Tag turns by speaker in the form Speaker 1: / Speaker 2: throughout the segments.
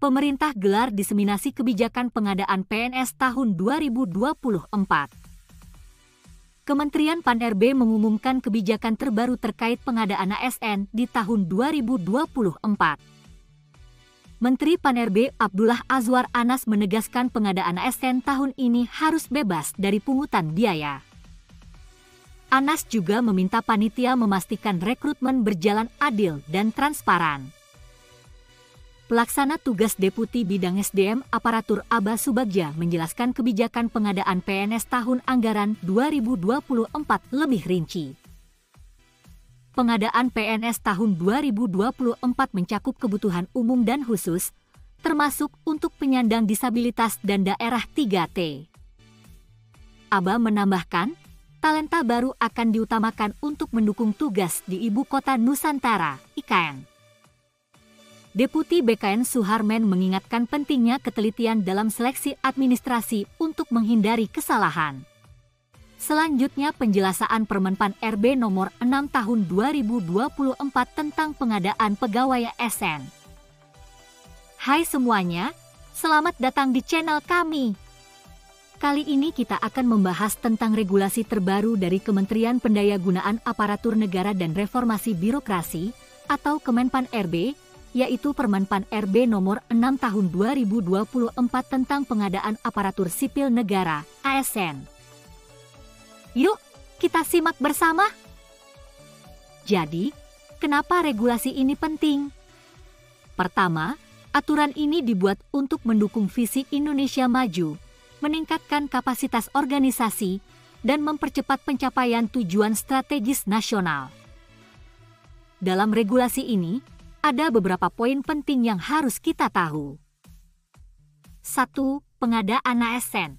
Speaker 1: pemerintah gelar diseminasi kebijakan pengadaan PNS tahun 2024. Kementerian Pan-RB mengumumkan kebijakan terbaru terkait pengadaan ASN di tahun 2024. Menteri Pan-RB Abdullah Azwar Anas menegaskan pengadaan ASN tahun ini harus bebas dari pungutan biaya. Anas juga meminta panitia memastikan rekrutmen berjalan adil dan transparan. Pelaksana tugas Deputi Bidang SDM Aparatur Aba Subagja menjelaskan kebijakan pengadaan PNS tahun anggaran 2024 lebih rinci. Pengadaan PNS tahun 2024 mencakup kebutuhan umum dan khusus, termasuk untuk penyandang disabilitas dan daerah 3T. Aba menambahkan, talenta baru akan diutamakan untuk mendukung tugas di Ibu Kota Nusantara, IKN. Deputi BKN Suharmen mengingatkan pentingnya ketelitian dalam seleksi administrasi untuk menghindari kesalahan. Selanjutnya penjelasan Permen Pan-RB nomor 6 tahun 2024 tentang pengadaan pegawai ASN. Hai semuanya, selamat datang di channel kami. Kali ini kita akan membahas tentang regulasi terbaru dari Kementerian Pendayagunaan Aparatur Negara dan Reformasi Birokrasi atau Kemenpan RB, yaitu Permen Pan-RB nomor 6 tahun 2024 tentang pengadaan aparatur sipil negara, ASN. Yuk, kita simak bersama. Jadi, kenapa regulasi ini penting? Pertama, aturan ini dibuat untuk mendukung visi Indonesia Maju, meningkatkan kapasitas organisasi, dan mempercepat pencapaian tujuan strategis nasional. Dalam regulasi ini, ada beberapa poin penting yang harus kita tahu. 1. Pengadaan ASN.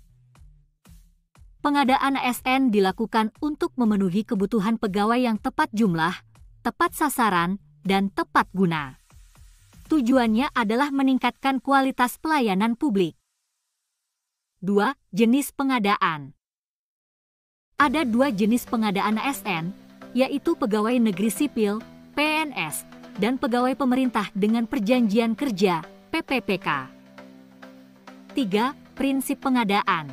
Speaker 1: Pengadaan ASN dilakukan untuk memenuhi kebutuhan pegawai yang tepat jumlah, tepat sasaran, dan tepat guna. Tujuannya adalah meningkatkan kualitas pelayanan publik. 2. Jenis pengadaan. Ada 2 jenis pengadaan ASN, yaitu pegawai negeri sipil, PNS, dan pegawai pemerintah dengan perjanjian kerja, PPPK. 3. Prinsip pengadaan.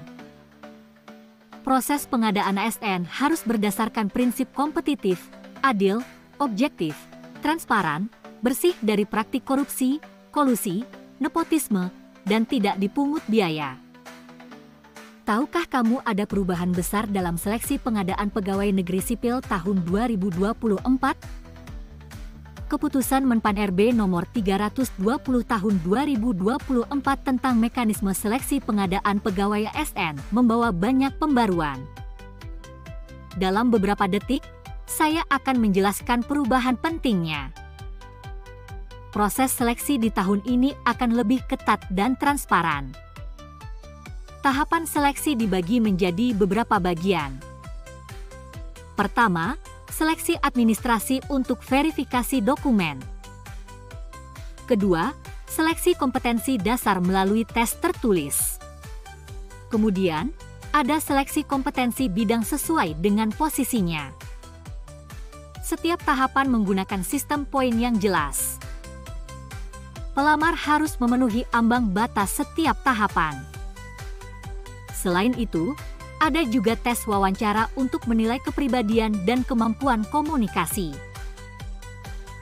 Speaker 1: Proses pengadaan ASN harus berdasarkan prinsip kompetitif, adil, objektif, transparan, bersih dari praktik korupsi, kolusi, nepotisme, dan tidak dipungut biaya. Tahukah kamu ada perubahan besar dalam seleksi pengadaan pegawai negeri sipil tahun 2024? Keputusan Menpan RB nomor 320 tahun 2024 tentang mekanisme seleksi pengadaan pegawai ASN membawa banyak pembaruan. Dalam beberapa detik, saya akan menjelaskan perubahan pentingnya. Proses seleksi di tahun ini akan lebih ketat dan transparan. Tahapan seleksi dibagi menjadi beberapa bagian. Pertama, seleksi administrasi untuk verifikasi dokumen. Kedua, seleksi kompetensi dasar melalui tes tertulis. Kemudian, ada seleksi kompetensi bidang sesuai dengan posisinya. Setiap tahapan menggunakan sistem poin yang jelas. Pelamar harus memenuhi ambang batas setiap tahapan. Selain itu, ada juga tes wawancara untuk menilai kepribadian dan kemampuan komunikasi.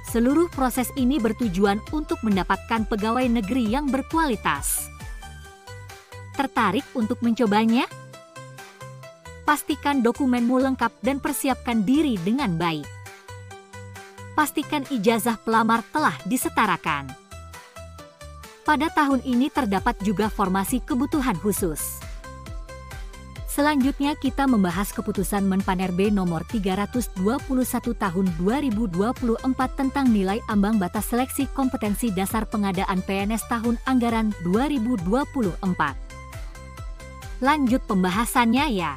Speaker 1: Seluruh proses ini bertujuan untuk mendapatkan pegawai negeri yang berkualitas. Tertarik untuk mencobanya? Pastikan dokumenmu lengkap dan persiapkan diri dengan baik. Pastikan ijazah pelamar telah disetarakan. Pada tahun ini terdapat juga formasi kebutuhan khusus. Selanjutnya kita membahas keputusan Menpan RB nomor 321 tahun 2024 tentang nilai ambang batas seleksi kompetensi dasar pengadaan PNS tahun anggaran 2024. Lanjut pembahasannya ya.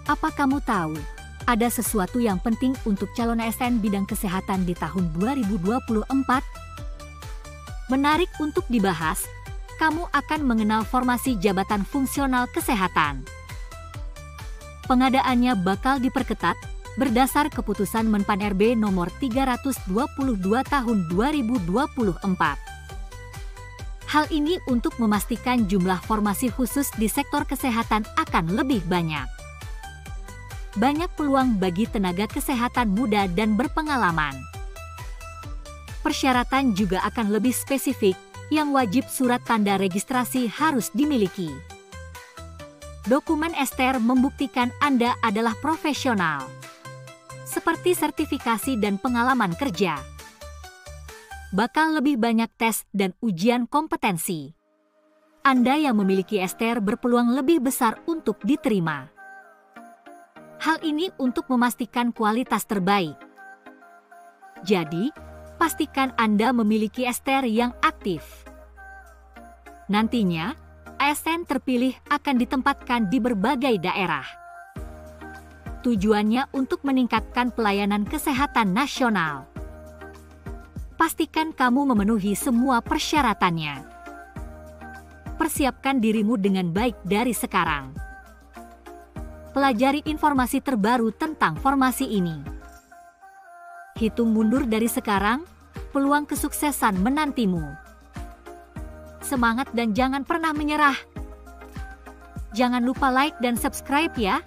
Speaker 1: Apa kamu tahu, ada sesuatu yang penting untuk calon ASN bidang kesehatan di tahun 2024? Menarik untuk dibahas, kamu akan mengenal formasi jabatan fungsional kesehatan. Pengadaannya bakal diperketat berdasar keputusan Menpan RB nomor 322 tahun 2024. Hal ini untuk memastikan jumlah formasi khusus di sektor kesehatan akan lebih banyak. Banyak peluang bagi tenaga kesehatan muda dan berpengalaman. Persyaratan juga akan lebih spesifik, yang wajib surat tanda registrasi harus dimiliki. Dokumen STR membuktikan Anda adalah profesional, seperti sertifikasi dan pengalaman kerja. Bakal lebih banyak tes dan ujian kompetensi. Anda yang memiliki STR berpeluang lebih besar untuk diterima. Hal ini untuk memastikan kualitas terbaik. Jadi, pastikan Anda memiliki STR yang aktif. Nantinya, ASN terpilih akan ditempatkan di berbagai daerah. Tujuannya untuk meningkatkan pelayanan kesehatan nasional. Pastikan kamu memenuhi semua persyaratannya. Persiapkan dirimu dengan baik dari sekarang. Pelajari informasi terbaru tentang formasi ini. Hitung mundur dari sekarang, peluang kesuksesan menantimu. Semangat dan jangan pernah menyerah. Jangan lupa like dan subscribe ya.